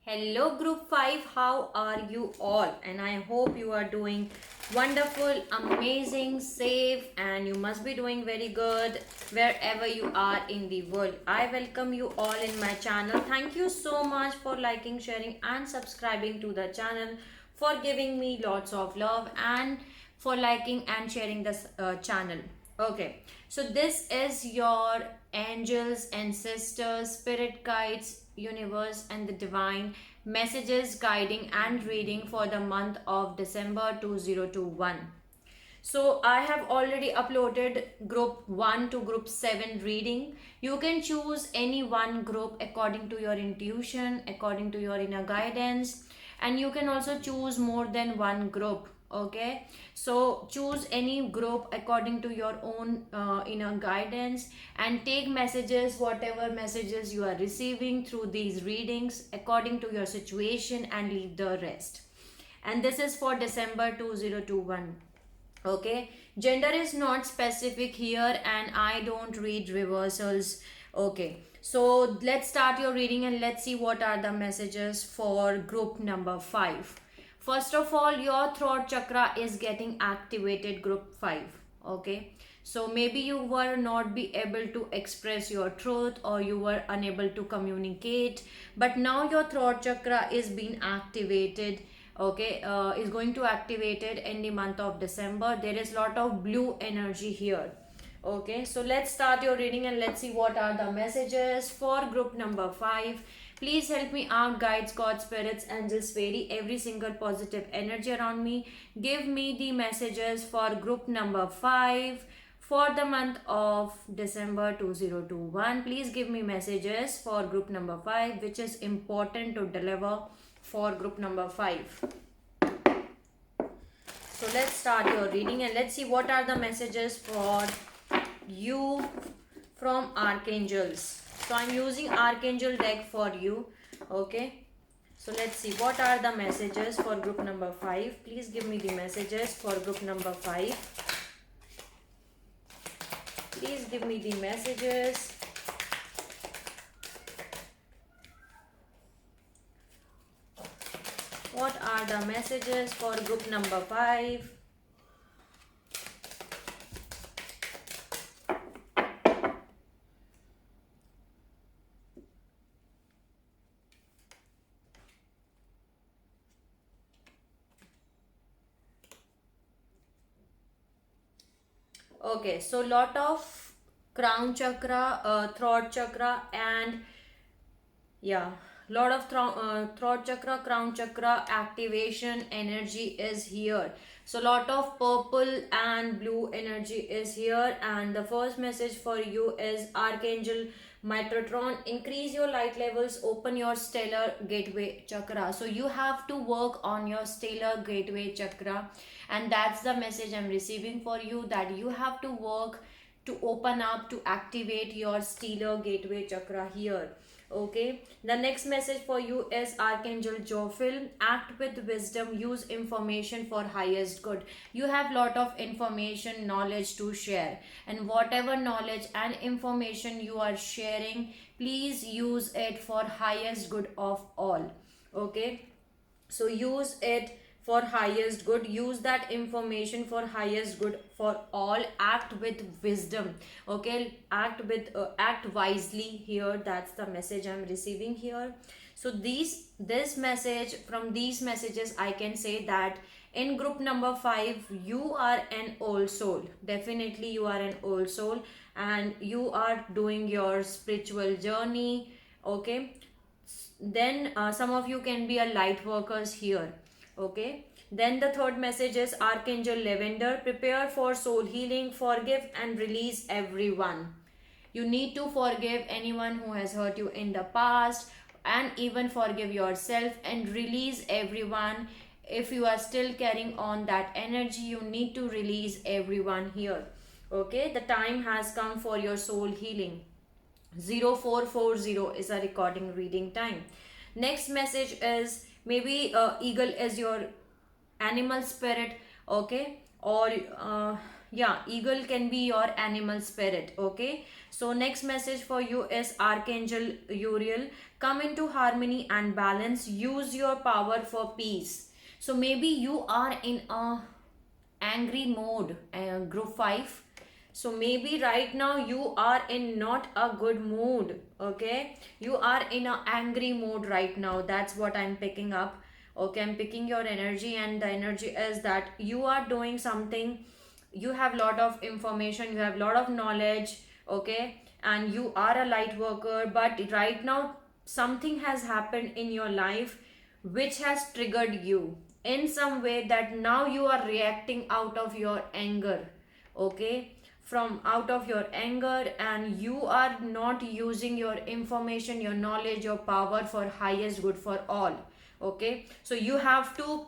Hello group 5, how are you all? And I hope you are doing wonderful, amazing, safe, and you must be doing very good wherever you are in the world. I welcome you all in my channel. Thank you so much for liking, sharing and subscribing to the channel, for giving me lots of love and for liking and sharing this channel. Okay, so this is your angels, ancestors, spirit guides, universe and the divine messages guiding and reading for the month of December 2021. So I have already uploaded group 1 to group 7 reading. You can choose any one group according to your intuition, according to your inner guidance, and you can also choose more than one group. Okay, so choose any group according to your own inner guidance and take messages, whatever messages you are receiving through these readings according to your situation, and leave the rest. And this is for December 2021. Okay, gender is not specific here and I don't read reversals. Okay, so let's start your reading and let's see what are the messages for group number 5. First of all, your throat chakra is getting activated, group 5. Okay, so maybe you were not be able to express your truth or you were unable to communicate, but now your throat chakra is being activated. Okay, is going to activate it in the month of December. There is lot of blue energy here. Okay, so let's start your reading and let's see what are the messages for group number 5. Please help me out, guides, God, spirits, angels, fairy, every single positive energy around me. Give me the messages for group number 5 for the month of December 2021. Please give me messages for group number 5, which is important to deliver for group number 5. So let's start your reading and let's see what are the messages for you from archangels. So I'm using archangel deck for you. Okay, so let's see what are the messages for group number 5. Please give me the messages for group number 5. Please give me the messages. What are the messages for group number 5? Okay, so lot of crown chakra, throat chakra, and yeah, lot of throat chakra, crown chakra activation energy is here. So lot of purple and blue energy is here, and the first message for you is Archangel Metatron. Increase your light levels, open your stellar gateway chakra. So you have to work on your stellar gateway chakra, and that's the message I'm receiving for you, that you have to work to open up, to activate your stellar gateway chakra here. Okay, the next message for you is Archangel Jophiel. Act with wisdom, use information for highest good. You have lot of information, knowledge to share, and whatever knowledge and information you are sharing, please use it for highest good of all. Okay, so use it for highest good, use that information for highest good for all. Act with wisdom. Okay, act wisely here. That's the message I'm receiving here. So this message, from these messages I can say that in group number 5 you are an old soul. Definitely you are an old soul and you are doing your spiritual journey. Okay, then some of you can be a light workers here. Okay, then the third message is Archangel Lavender. Prepare for soul healing, forgive and release everyone. You need to forgive anyone who has hurt you in the past, and even forgive yourself and release everyone. If you are still carrying on that energy, you need to release everyone here. Okay, the time has come for your soul healing. 0440 is a recording reading time. Next message is maybe eagle is your animal spirit. Okay, or yeah, eagle can be your animal spirit. Okay, so next message for you is Archangel Uriel. Come into harmony and balance. Use your power for peace. So maybe you are in a angry mode, group 5. So maybe right now you are in not a good mood. Okay, you are in a angry mode right now. That's what I'm picking up. Okay, I'm picking your energy, and the energy is that you are doing something. You have lot of information, you have lot of knowledge. Okay, and you are a light worker, but right now something has happened in your life which has triggered you in some way, that now you are reacting out of your anger. Okay, from out of your anger, and you are not using your information, your knowledge, your power for highest good for all. Okay, so you have to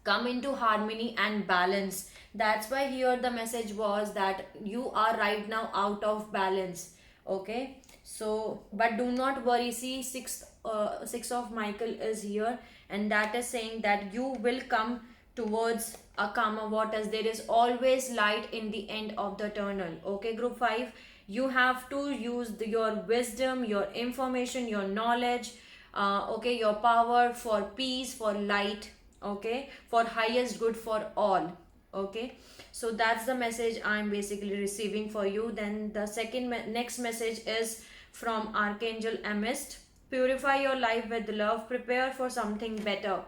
come into harmony and balance. That's why here the message was that you are right now out of balance. Okay, so but do not worry. See, six of Michael is here, and that is saying that you will come towards a calmer waters. There is always light in the end of the tunnel. Okay, group 5, you have to use your wisdom, your information, your knowledge, okay, your power for peace, for light. Okay, for highest good for all. Okay, so that's the message I'm basically receiving for you. Then the next message is from Archangel Amist. Purify your life with love, prepare for something better.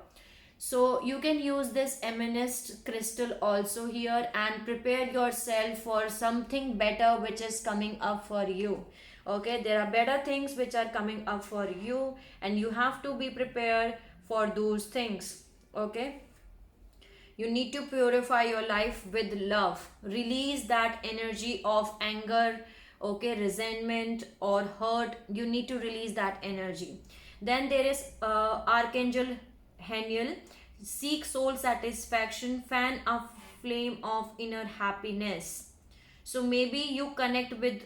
So you can use this amethyst crystal also here, and prepare yourself for something better which is coming up for you. Okay, there are better things which are coming up for you, and you have to be prepared for those things. Okay, you need to purify your life with love. Release that energy of anger, okay, resentment or hurt. You need to release that energy. Then there is Archangel Haniel. Seek soul satisfaction, fan a flame of inner happiness. So maybe you connect with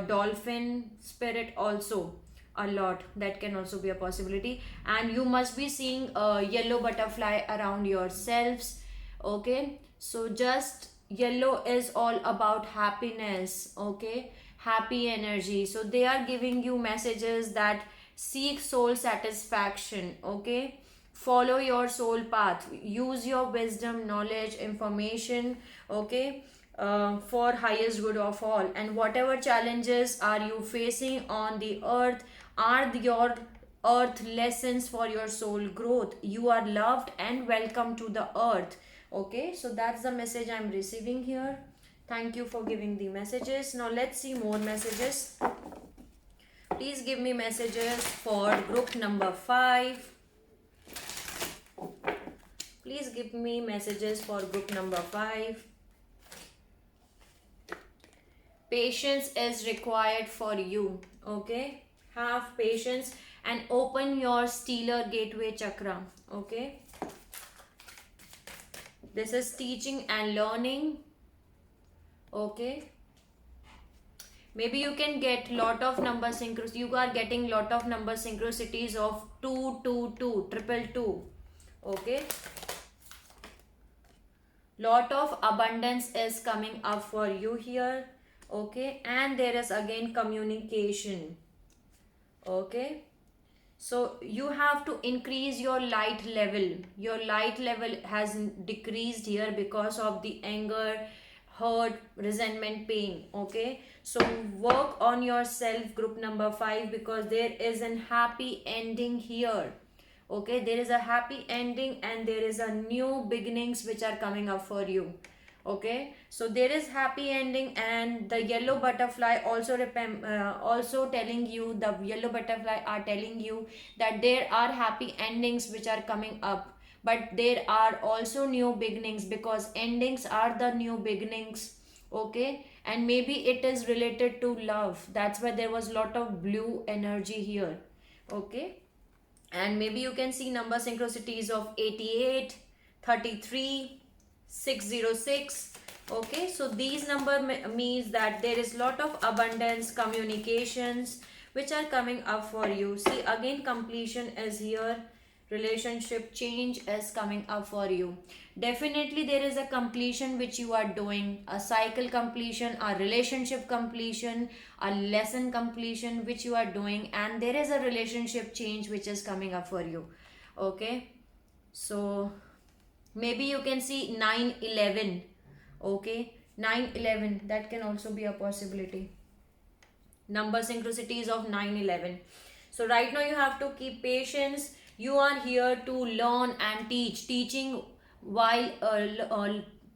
dolphin spirit also a lot. That can also be a possibility, and you must be seeing a yellow butterfly around yourselves. Okay, so just yellow is all about happiness. Okay, happy energy. So they are giving you messages that seek soul satisfaction. Okay, follow your soul path, use your wisdom, knowledge, information. Okay, for highest good of all. And whatever challenges are you facing on the earth are your earth lessons for your soul growth. You are loved and welcome to the earth. Okay, so that's the message I'm receiving here. Thank you for giving the messages. Now let's see more messages. Please give me messages for group number 5. Please give me messages for group number 5. Patience is required for you. Okay, have patience and open your stellar gateway chakra. Okay, this is teaching and learning. Okay, maybe you can get lot of number synchros. You are getting lot of number synchronicities of 222 222. Okay, lot of abundance is coming up for you here. Okay, and there is again communication. Okay, so you have to increase your light level. Your light level has decreased here because of the anger, hurt, resentment, pain. Okay, so work on yourself, group number 5, because there is an happy ending here. Okay, there is a happy ending, and there is a new beginnings which are coming up for you. Okay, so there is happy ending, and the yellow butterfly also also telling you, the yellow butterfly are telling you that there are happy endings which are coming up, but there are also new beginnings, because endings are the new beginnings. Okay, and maybe it is related to love. That's why there was lot of blue energy here. Okay, and maybe you can see number synchronicities of 88, 33, 606. Okay, so these number means that there is lot of abundance, communications which are coming up for you. See, again completion is here, relationship change is coming up for you. Definitely there is a completion which you are doing, a cycle completion, a relationship completion, a lesson completion which you are doing, and there is a relationship change which is coming up for you. Okay, so maybe you can see 911. Okay, 911, that can also be a possibility. Number synchronicities of 911. So right now you have to keep patience. You are here to learn and teach. Teaching while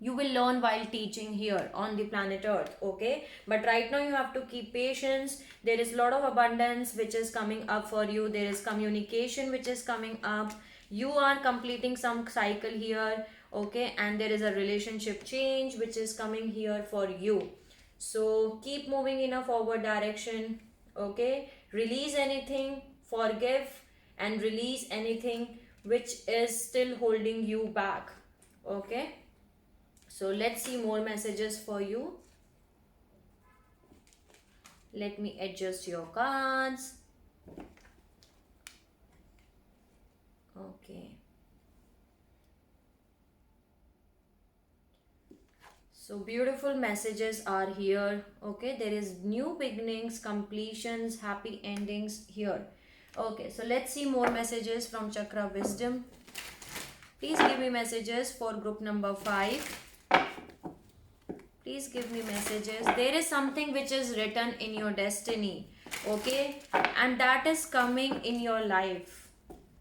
you will learn while teaching here on the planet earth. Okay, but right now you have to keep patience. There is a lot of abundance which is coming up for you. There is communication which is coming up. You are completing some cycle here. Okay, and there is a relationship change which is coming here for you. So keep moving in a forward direction. Okay, release anything, forgive and release anything which is still holding you back. Okay, so let's see more messages for you. Let me adjust your cards. Okay, so beautiful messages are here. Okay, there is new beginnings, completions, happy endings here. Okay, so let's see more messages from Chakra Wisdom. Please give me messages for group number 5. Please give me messages. There is something which is written in your destiny. Okay, and that is coming in your life.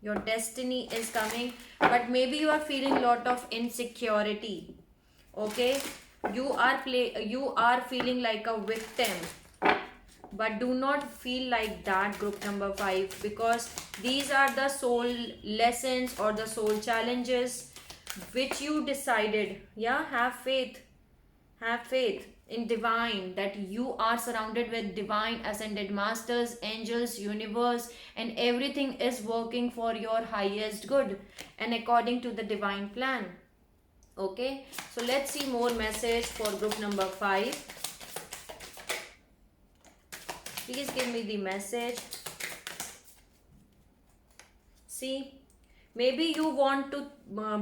Your destiny is coming, but maybe you are feeling a lot of insecurity. Okay, you are feeling like a victim, but do not feel like that, group number 5, because these are the soul lessons or the soul challenges which you decided. Yeah, have faith in divine, that you are surrounded with divine ascended masters, angels, universe, and everything is working for your highest good and according to the divine plan. Okay, so let's see more message for group number 5. Please give me the message. See, maybe you want to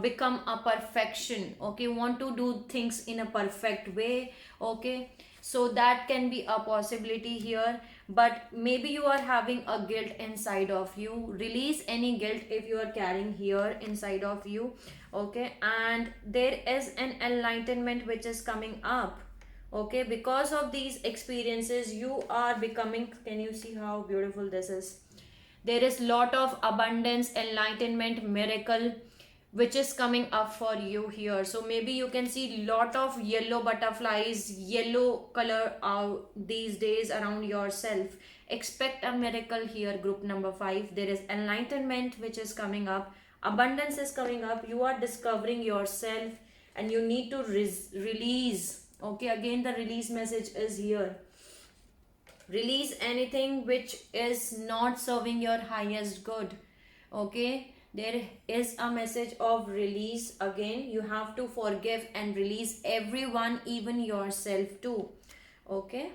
become a perfection. Okay, you want to do things in a perfect way. Okay, so that can be a possibility here, but maybe you are having a guilt inside of you. Release any guilt if you are carrying here inside of you. Okay, and there is an enlightenment which is coming up. Okay, because of these experiences you are becoming, can you see how beautiful this is? There is lot of abundance, enlightenment, miracle which is coming up for you here. So maybe you can see lot of yellow butterflies, yellow color out these days around yourself. Expect a miracle here, group number 5. There is enlightenment which is coming up, abundance is coming up. You are discovering yourself and you need to release. Okay, again the release message is here. Release anything which is not serving your highest good. Okay, there is a message of release. Again, you have to forgive and release everyone, even yourself too. Okay,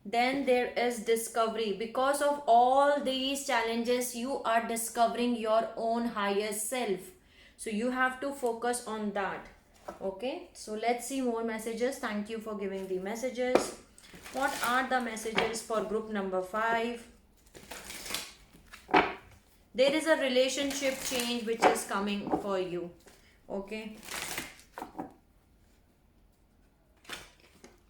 then there is discovery. Because of all these challenges you are discovering your own highest self, so you have to focus on that. Okay, so let's see more messages. Thank you for giving the messages. What are the messages for group number 5? There is a relationship change which is coming for you. Okay,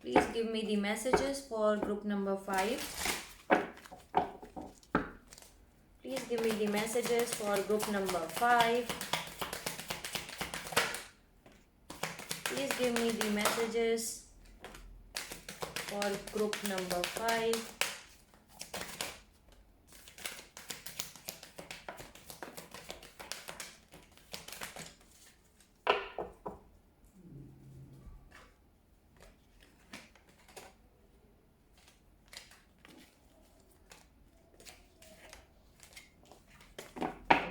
please give me the messages for group number 5. Please give me the messages for group number 5. Please give me the messages for group number 5.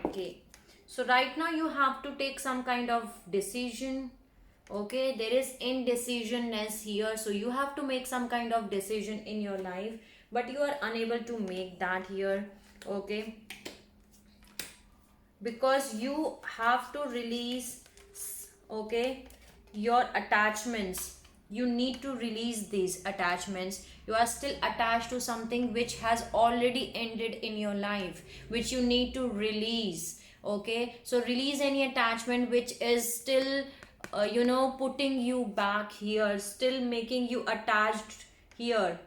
Okay, so right now you have to take some kind of decision. Okay, there is indecisionness here, so you have to make some kind of decision in your life, but you are unable to make that here. Okay, because you have to release, okay, your attachments. You need to release these attachments. You are still attached to something which has already ended in your life, which you need to release. Okay, so release any attachment which is still putting you back here, still making you attached here.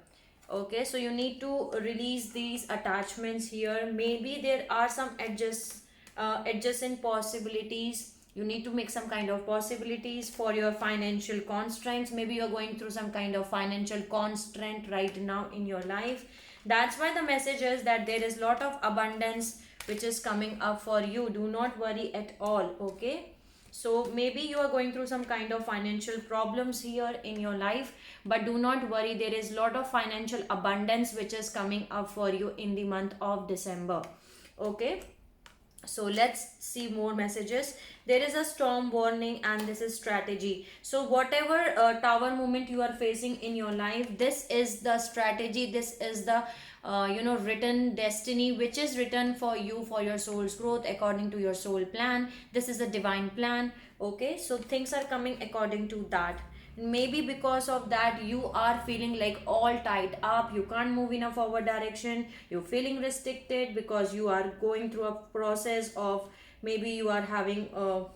Okay, so you need to release these attachments here. Maybe there are some adjacent possibilities. You need to make some kind of possibilities for your financial constraints. Maybe you're going through some kind of financial constraint right now in your life. That's why the message is that there is lot of abundance which is coming up for you. Do not worry at all. Okay, so maybe you are going through some kind of financial problems here in your life, but do not worry, there is lot of financial abundance which is coming up for you in the month of December. Okay, so let's see more messages. There is a storm warning and this is strategy. So whatever tower movement you are facing in your life, this is the strategy, this is the written destiny which is written for you, for your soul's growth, according to your soul plan. This is a divine plan. Okay, so things are coming according to that. Maybe because of that you are feeling like all tied up, you can't move in a forward direction, you're feeling restricted because you are going through a process of, maybe you are having a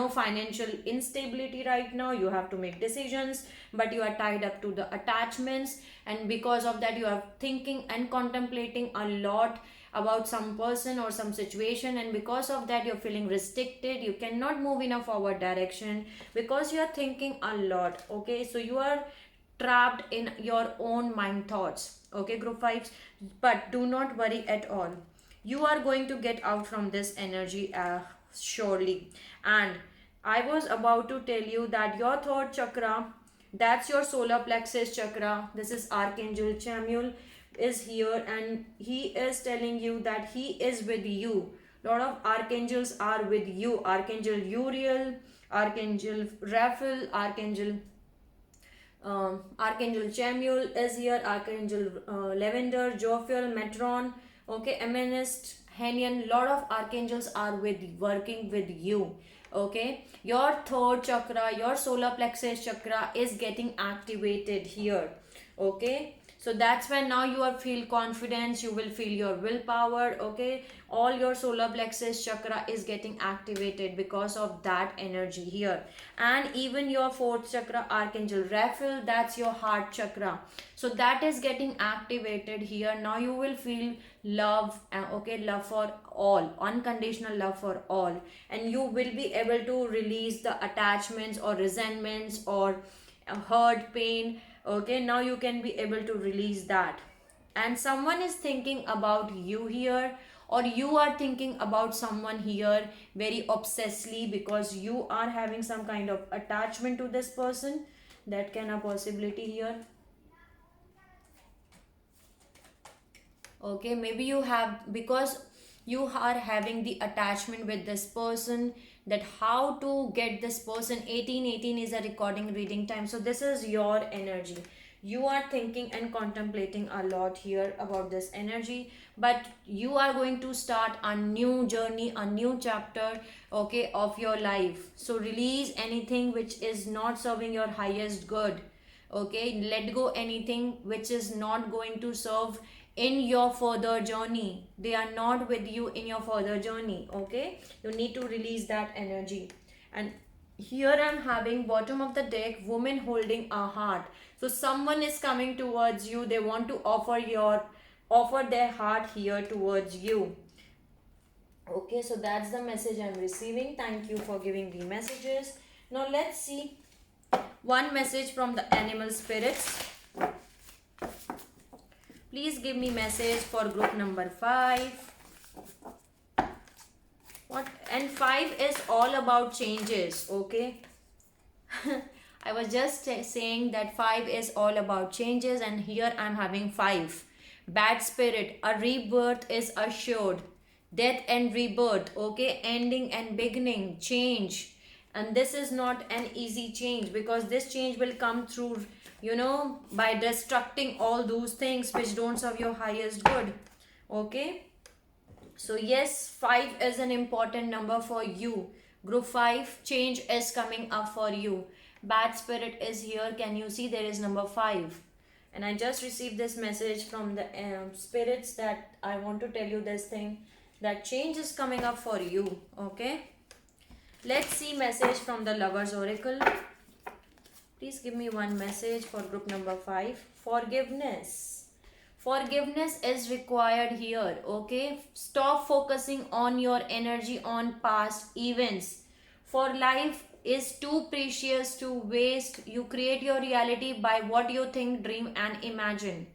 financial instability right now. You have to make decisions, but you are tied up to the attachments, and because of that you are thinking and contemplating a lot about some person or some situation, and because of that you're feeling restricted, you cannot move in a forward direction because you are thinking a lot. Okay, so you are trapped in your own mind thoughts. Okay, group 5, but do not worry at all. You are going to get out from this energy surely. And I was about to tell you that your third chakra, that's your solar plexus chakra. This is Archangel Chamuel is here, and he is telling you that he is with you. Lot of archangels are with you. Archangel Uriel, Archangel Raphael, Archangel Chamuel is here, Archangel Lavender, Jophiel, Metron, okay, Amethyst, Henian. Lot of archangels are working with you. Okay, your third chakra, your solar plexus chakra is getting activated here. Okay, so that's when now you are feel confidence, you will feel your willpower. Okay, all your solar plexus chakra is getting activated because of that energy here. And even your fourth chakra, Archangel Raphael, that's your heart chakra, so that is getting activated here. Now you will feel love, okay, love for all, unconditional love for all, and you will be able to release the attachments or resentments or hurt, pain. Okay, now you can be able to release that. And someone is thinking about you here, or you are thinking about someone here very obsessively because you are having some kind of attachment to this person. That can a possibility here. Okay, maybe you have, because you are having the attachment with this person, that how to get this person. 1818 is a recording reading time, so this is your energy. You are thinking and contemplating a lot here about this energy, but you are going to start a new journey, a new chapter, okay, of your life. So release anything which is not serving your highest good. Okay, let go anything which is not going to serve in your further journey. They are not with you in your further journey. Okay, you need to release that energy. And here I'm having bottom of the deck, woman holding a heart. So someone is coming towards you, they want to offer their heart here towards you. Okay, so that's the message I'm receiving. Thank you for giving the messages. Now let's see one message from the animal spirits. Please give me message for group number 5. What? And 5 is all about changes. Okay. I was just saying that 5 is all about changes, and here I'm having 5. Bad spirit, a rebirth is assured. Death and rebirth, okay, ending and beginning, change. And this is not an easy change, because this change will come through, by destructing all those things which don't serve your highest good. Okay, So yes, 5 is an important number for you. Group 5, change is coming up for you. Bad spirit is here. Can you see there is number 5? And I just received this message from the spirits that I want to tell you this thing, that change is coming up for you. Okay. Let's see message from the Lovers Oracle. Please give me one message for group number 5. Forgiveness. Forgiveness is required here. Okay. Stop focusing on your energy on past events. For life is too precious to waste. You create your reality by what you think, dream, and imagine.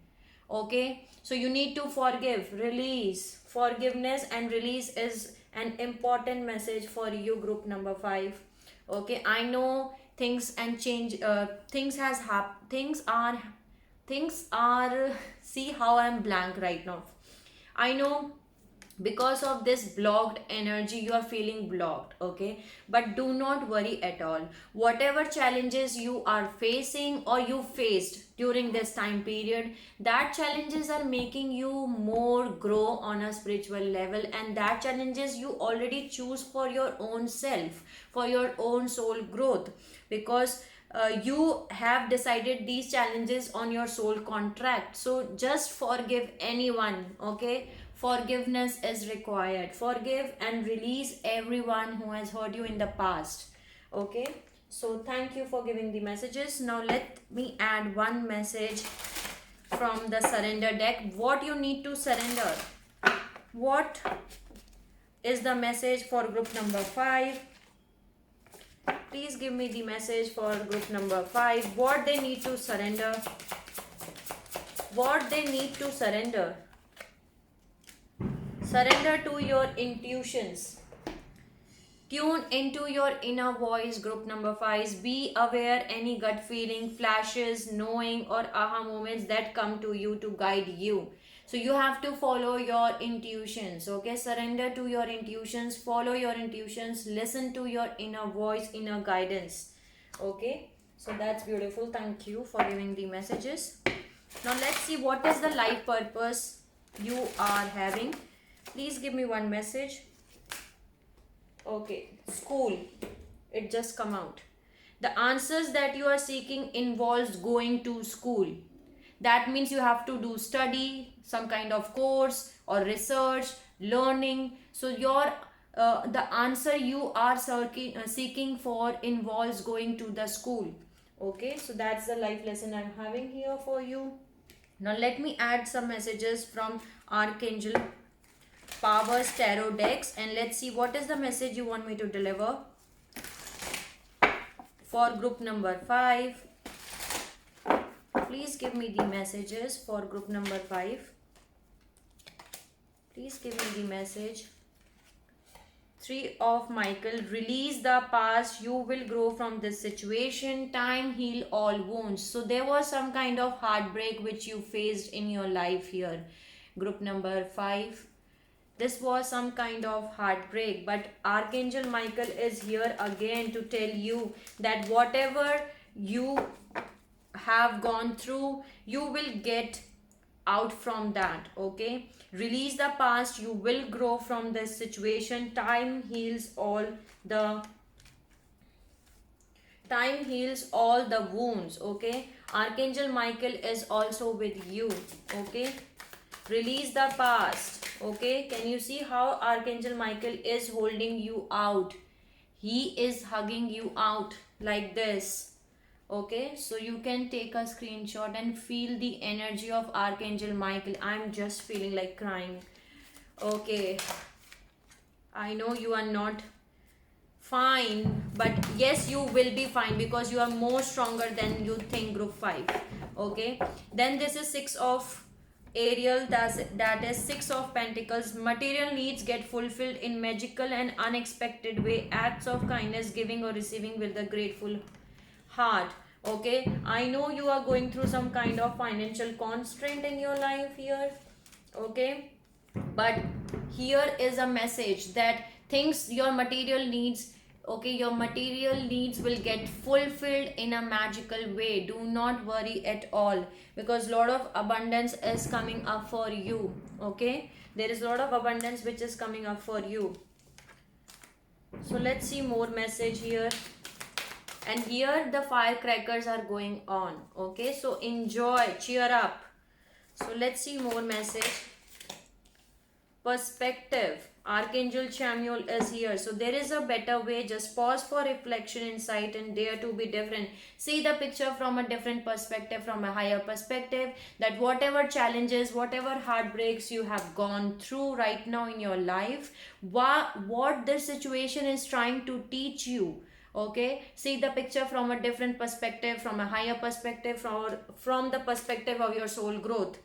Okay. So you need to forgive, release. Forgiveness and release is an important message for you, group number 5. Okay, I know things and change, things are see how I'm blank right now. I know because of this blocked energy you are feeling blocked. Okay, but do not worry at all. Whatever challenges you are facing or you faced during this time period, that challenges are making you more grow on a spiritual level, and that challenges you already choose for your own self, for your own soul growth, because you have decided these challenges on your soul contract. So just forgive anyone. Okay, forgiveness is required. Forgive and release everyone who has hurt you in the past. Okay, so thank you for giving the messages. Now let me add one message from the surrender deck. What you need to surrender, what is the message for group number 5? Please give me the message for group number 5. What they need to surrender. What they need to surrender. Surrender to your intuitions. Tune into your inner voice, group number 5. Be aware any gut feeling, flashes, knowing or aha moments that come to you to guide you. So you have to follow your intuitions. Okay, surrender to your intuitions, follow your intuitions, listen to your inner voice, inner guidance. Okay, so that's beautiful. Thank you for giving the messages. Now let's see what is the life purpose you are having. Please give me one message. Okay, school, it just come out. The answers that you are seeking involves going to school. That means you have to do study, some kind of course or research, learning. So your the answer you are seeking for involves going to the school. Okay, so that's the life lesson I'm having here for you. Now let me add some messages from Archangel Powers Tarot decks, and let's see what is the message you want me to deliver for group number 5. Please give me the messages for group number 5. Please give me the message. 3 of Michael. Release the past. You will grow from this situation. Time heal all wounds. So there was some kind of heartbreak which you faced in your life here. Group number 5. This was some kind of heartbreak, but Archangel Michael is here again to tell you that whatever you have gone through, you will get out from that. Okay, release the past. You will grow from this situation. Time heals all the wounds. Okay, Archangel Michael is also with you. Okay, release the past. Okay, can you see how Archangel Michael is holding you out? He is hugging you out like this. Okay, so you can take a screenshot and feel the energy of Archangel Michael. I'm just feeling like crying. Okay, I know you are not fine, but yes, you will be fine because you are more stronger than you think, group 5. Okay, then this is 6 of Ariel, that is 6 of Pentacles. Material needs get fulfilled in magical and unexpected way. Acts of kindness, giving or receiving with a grateful heart. Okay, I know you are going through some kind of financial constraint in your life here. Okay, but here is a message that things, your material needs, okay, your material needs will get fulfilled in a magical way. Do not worry at all, because lot of abundance is coming up for you. Okay, There is a lot of abundance which is coming up for you. So let's see more message here. And here the firecrackers are going on. Okay, so enjoy, cheer up. So let's see more message. Perspective. Archangel Chamuel is here. So there is a better way. Just pause for reflection, insight, and dare to be different. See the picture from a different perspective, from a higher perspective. That whatever challenges, whatever heartbreaks you have gone through right now in your life, what this situation is trying to teach you. Okay, see the picture from a different perspective, from a higher perspective, from the perspective of your soul growth.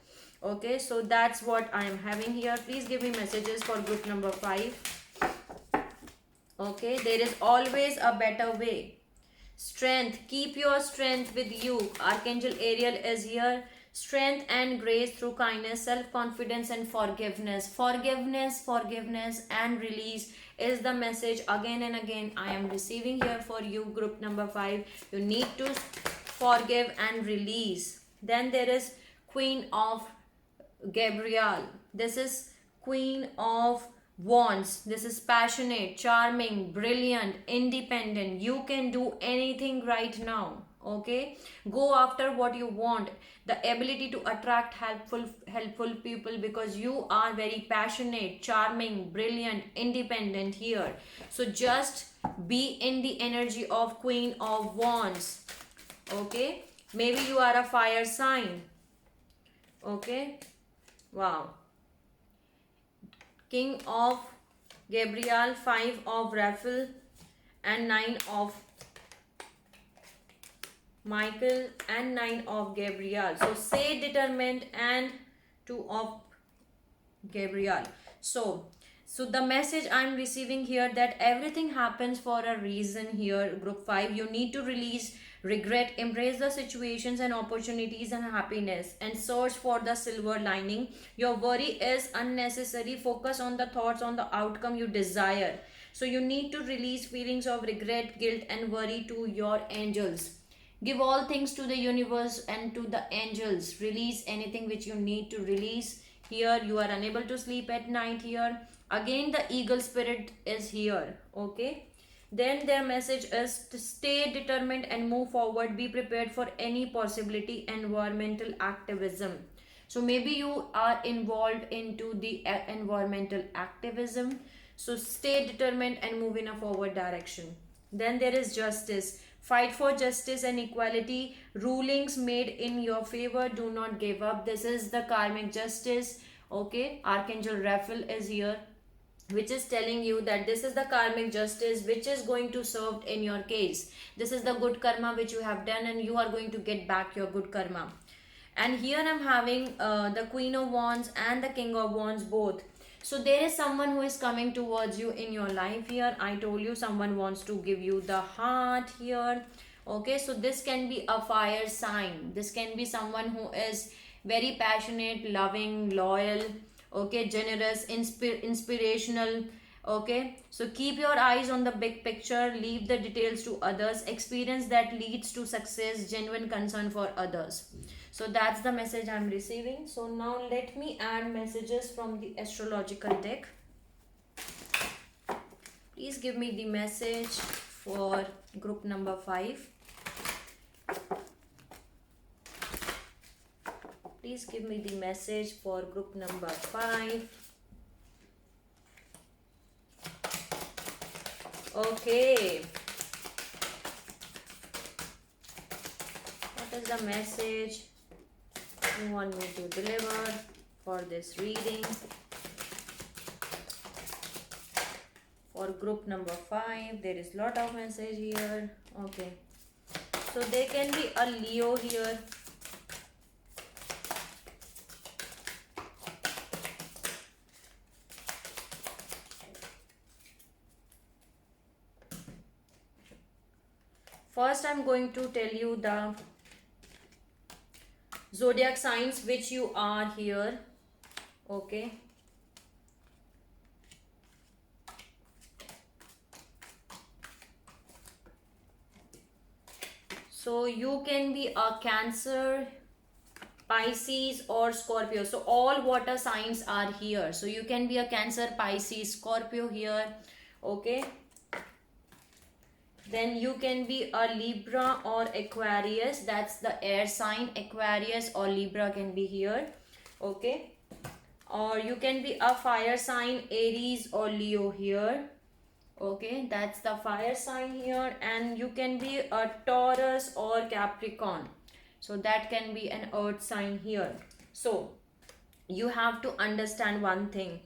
Okay, so that's what I am having here. Please give me messages for group number 5. Okay, there is always a better way. Strength, keep your strength with you. Archangel Ariel is here. Strength and grace through kindness, self-confidence and forgiveness. Forgiveness and release is the message again and again I am receiving here for you, group number 5. You need to forgive and release. Then there is Queen of Gabriel. This is Queen of Wands. This is passionate, charming, brilliant, independent. You can do anything right now. Okay, go after what you want. The ability to attract helpful people, because you are very passionate, charming, brilliant, independent here. So just be in the energy of Queen of Wands. Okay, maybe you are a fire sign. Okay, wow. King of Gabriel, 5 of Raphael, and 9 of Michael, and 9 of Gabriel. So say determined, and 2 of Gabriel. So the message I'm receiving here, that everything happens for a reason here, group 5. You need to release regret, embrace the situations and opportunities and happiness, and search for the silver lining. Your worry is unnecessary. Focus on the thoughts, on the outcome you desire. So you need to release feelings of regret, guilt and worry to your angels. Give all things to the universe and to the angels. Release anything which you need to release. Here you are unable to sleep at night here. Again the eagle spirit is here. Okay. Then their message is to stay determined and move forward. Be prepared for any possibility. Environmental activism. So maybe you are involved into the environmental activism. So stay determined and move in a forward direction. Then there is justice. Fight for justice and equality. Rulings made in your favor. Do not give up. This is the karmic justice. Okay. Archangel Raphael is here, which is telling you that this is the karmic justice which is going to serve in your case. This is the good karma which you have done, and you are going to get back your good karma. And here I'm having the Queen of Wands and the King of Wands both. So there is someone who is coming towards you in your life here. I told you someone wants to give you the heart here. Okay, so this can be a fire sign. This can be someone who is very passionate, loving, loyal, okay, generous, inspirational. Okay, so keep your eyes on the big picture. Leave the details to others. Experience that leads to success. Genuine concern for others. So that's the message I'm receiving. So now let me add messages from the astrological deck. Please give me the message for group number 5. Please give me the message for group number 5. Okay. What is the message you want me to deliver for this reading? For group number 5, there is lot of message here. Okay. So there can be a Leo here. First, I'm going to tell you the zodiac signs which you are here. Okay. So you can be a Cancer, Pisces or Scorpio. So all water signs are here. So you can be a Cancer, Pisces, Scorpio here. Okay. Then you can be a Libra or Aquarius. That's the air sign. Aquarius or Libra can be here. Okay. Or you can be a fire sign, Aries or Leo here. Okay, that's the fire sign here. And you can be a Taurus or Capricorn. So that can be an earth sign here. So you have to understand one thing.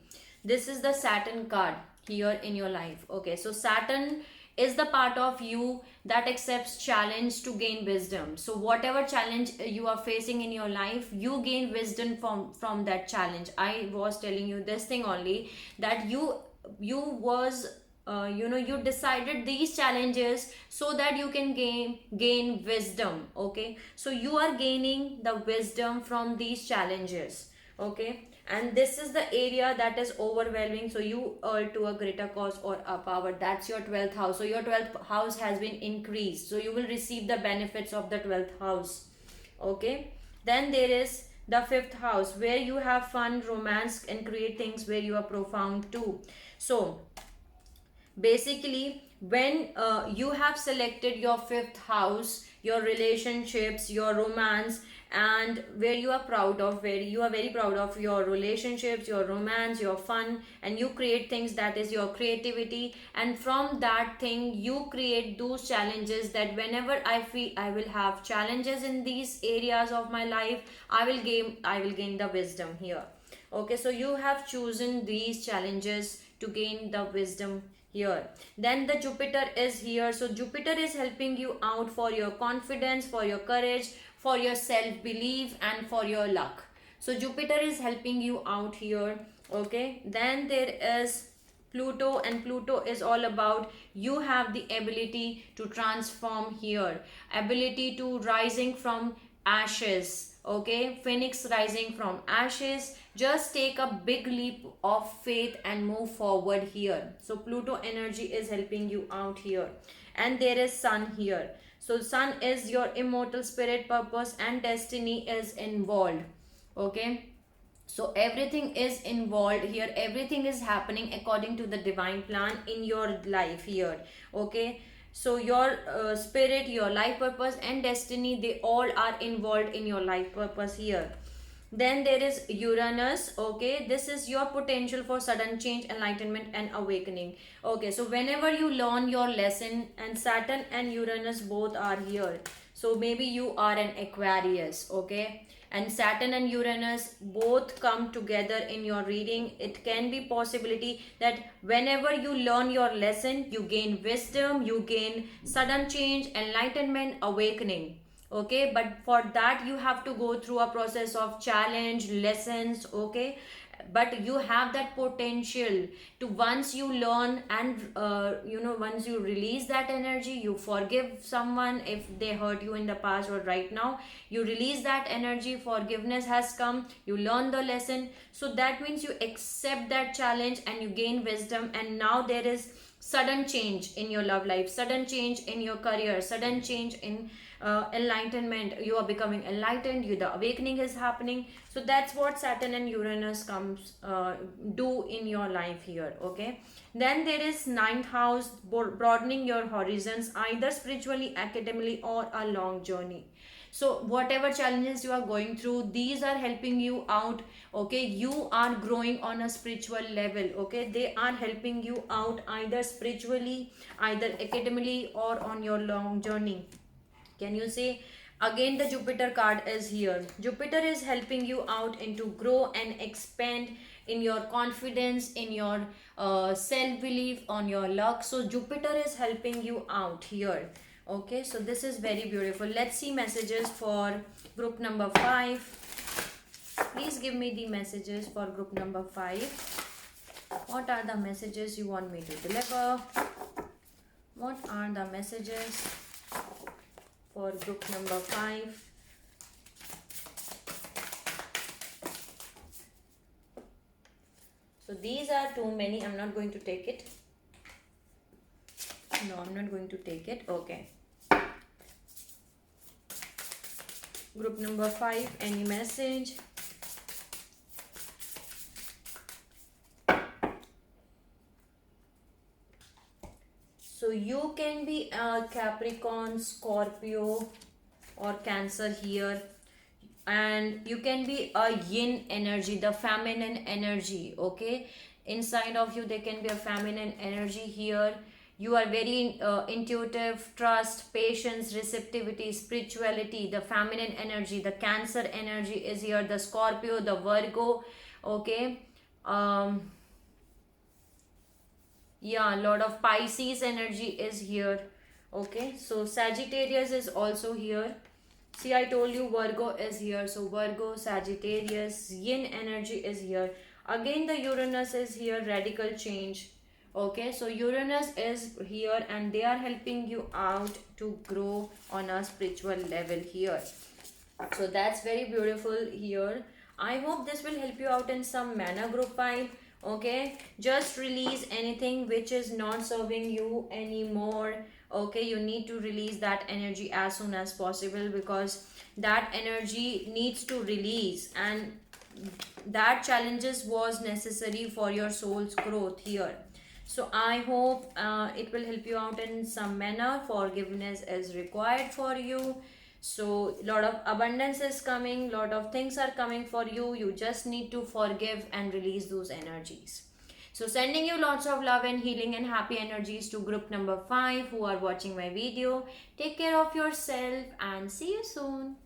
This is the Saturn card here in your life. Okay, so Saturn is the part of you that accepts challenge to gain wisdom. So whatever challenge you are facing in your life, you gain wisdom from that challenge. I was telling you this thing only, that you was you decided these challenges so that you can gain wisdom. Okay, so you are gaining the wisdom from these challenges. Okay, and this is the area that is overwhelming, so you are to a greater cause or a power. That's your 12th house. So your 12th house has been increased, so you will receive the benefits of the 12th house. Okay, then there is the 5th house, where you have fun, romance, and create things, where you are profound too. So basically, when you have selected your 5th house, your relationships, your romance, and where you are proud of, where you are very proud of your relationships, your romance, your fun, and you create things, that is your creativity. And from that thing you create those challenges, that whenever I feel I will have challenges in these areas of my life, I will gain the wisdom here. Okay, so you have chosen these challenges to gain the wisdom here. Then the Jupiter is here. So Jupiter is helping you out for your confidence, for your courage, for your self-belief, and for your luck. So Jupiter is helping you out here. Okay, then there is Pluto, and Pluto is all about you have the ability to transform here, ability to rising from ashes. Okay, phoenix rising from ashes. Just take a big leap of faith and move forward here. So Pluto energy is helping you out here. And there is Sun here. So Sun is your immortal spirit, purpose, and destiny is involved. Okay, so everything is involved here, everything is happening according to the divine plan in your life here. Okay, so your spirit, your life purpose, and destiny, they all are involved in your life purpose here. Then there is Uranus. Okay, this is your potential for sudden change, enlightenment, and awakening. Okay, so whenever you learn your lesson, and Saturn and Uranus both are here. So maybe you are an Aquarius. Okay, and Saturn and Uranus both come together in your reading. It can be possibility that whenever you learn your lesson, you gain wisdom, you gain sudden change, enlightenment, awakening. Okay, but for that you have to go through a process of challenge, lessons. Okay, but you have that potential to, once you learn and once you release that energy, you forgive someone if they hurt you in the past or right now, you release that energy, forgiveness has come, you learn the lesson. So that means you accept that challenge and you gain wisdom, and now there is sudden change in your love life, sudden change in your career, sudden change in enlightenment. You are becoming enlightened, the awakening is happening. So that's what Saturn and Uranus comes do in your life here. Okay, then there is 9th house, broadening your horizons, either spiritually, academically, or a long journey. So whatever challenges you are going through, these are helping you out. Okay, you are growing on a spiritual level. Okay, they are helping you out either spiritually, either academically, or on your long journey. Can you say again, the Jupiter card is here. Jupiter is helping you out into grow and expand in your confidence, in your self-belief, on your luck. So Jupiter is helping you out here. Okay, so this is very beautiful. Let's see messages for group number 5. Please give me the messages for group number 5. What are the messages you want me to deliver? What are the messages for group number 5? So these are too many. I'm not going to take it. No, I'm not going to take it. Okay. Group number 5, any message? So you can be a Capricorn, Scorpio or Cancer here, and you can be a yin energy, the feminine energy. Okay, inside of you there can be a feminine energy here. You are very intuitive, trust, patience, receptivity, spirituality, the feminine energy. The Cancer energy is here, the Scorpio, the Virgo. Okay, um yeah, a lot of Pisces energy is here. Okay, so Sagittarius is also here. See, I told you Virgo is here. So Virgo, Sagittarius, yin energy is here. Again, the Uranus is here, radical change. Okay, so Uranus is here and they are helping you out to grow on a spiritual level here. So that's very beautiful here. I hope this will help you out in some manner, group 5. Okay, just release anything which is not serving you anymore. Okay, you need to release that energy as soon as possible, because that energy needs to release, and that challenges was necessary for your soul's growth here. So I hope it will help you out in some manner. Forgiveness is required for you. So lot of abundance is coming, lot of things are coming for you. You just need to forgive and release those energies. So sending you lots of love and healing and happy energies to group number 5 who are watching my video. Take care of yourself and see you soon.